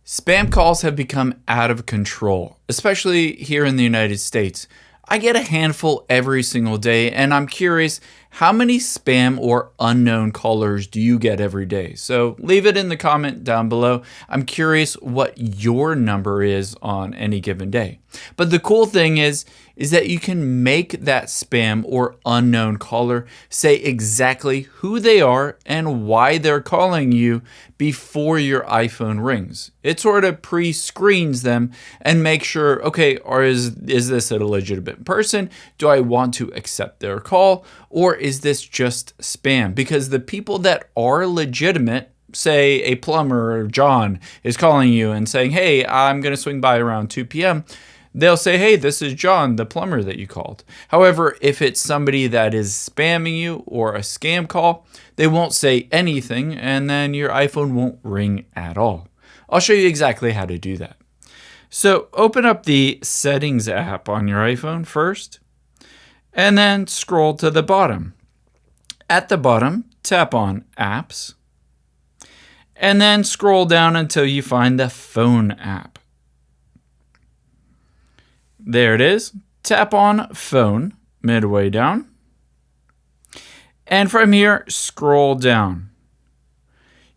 Spam calls have become out of control, especially here in the United States. I get a handful every single day, and I'm curious, how many spam or unknown callers do you get every day? So leave it in the comment down below. I'm curious what your number is on any given day. But the cool thing is that you can make that spam or unknown caller say exactly who they are and why they're calling you before your iPhone rings. It sort of pre-screens them and makes sure, okay, or is this a legitimate person? Do I want to accept their call? Or is this just spam? Because the people that are legitimate, say a plumber or John is calling you and saying, hey, I'm going to swing by around 2 p.m., they'll say, hey, this is John, the plumber that you called. However, if it's somebody that is spamming you or a scam call, they won't say anything, and then your iPhone won't ring at all. I'll show you exactly how to do that. So open up the Settings app on your iPhone first, and then scroll to the bottom. At the bottom, tap on Apps, and then scroll down until you find the Phone app. There it is. Tap on Phone midway down. And from here, scroll down.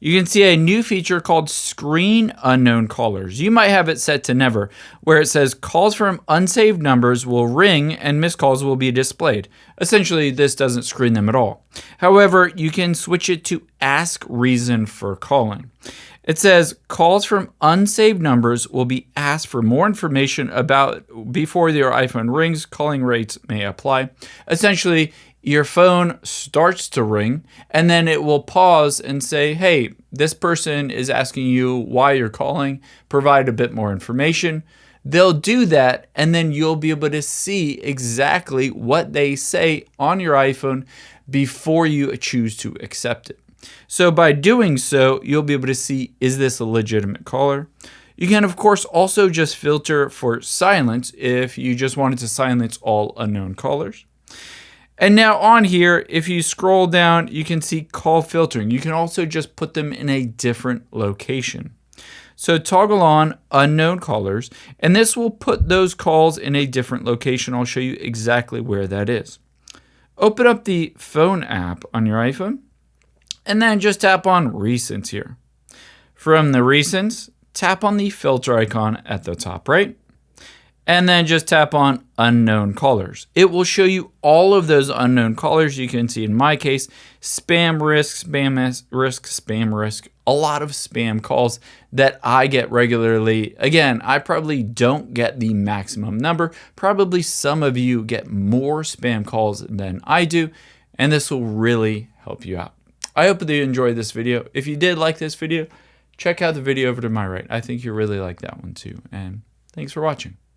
You can see a new feature called Screen Unknown Callers. You might have it set to Never, where it says calls from unsaved numbers will ring and missed calls will be displayed. Essentially, this doesn't screen them at all. However, you can switch it to Ask Reason for Calling. It says calls from unsaved numbers will be asked for more information about before your iPhone rings. Calling rates may apply. Essentially, your phone starts to ring and then it will pause and say, hey, this person is asking you why you're calling. Provide a bit more information. They'll do that, and then you'll be able to see exactly what they say on your iPhone before you choose to accept it. So by doing so, you'll be able to see, is this a legitimate caller? You can, of course, also just filter for silence if you just wanted to silence all unknown callers. And now on here, if you scroll down, you can see call filtering. You can also just put them in a different location. So toggle on unknown callers, and this will put those calls in a different location. I'll show you exactly where that is. Open up the Phone app on your iPhone, and then just tap on Recents here. From the Recents, tap on the filter icon at the top right, and then just tap on Unknown Callers. It will show you all of those unknown callers. You can see in my case, spam risk, spam risk, a lot of spam calls that I get regularly. Again, I probably don't get the maximum number. Probably some of you get more spam calls than I do, and this will really help you out. I hope that you enjoyed this video. If you did like this video, check out the video over to my right. I think you'll really like that one too. And thanks for watching.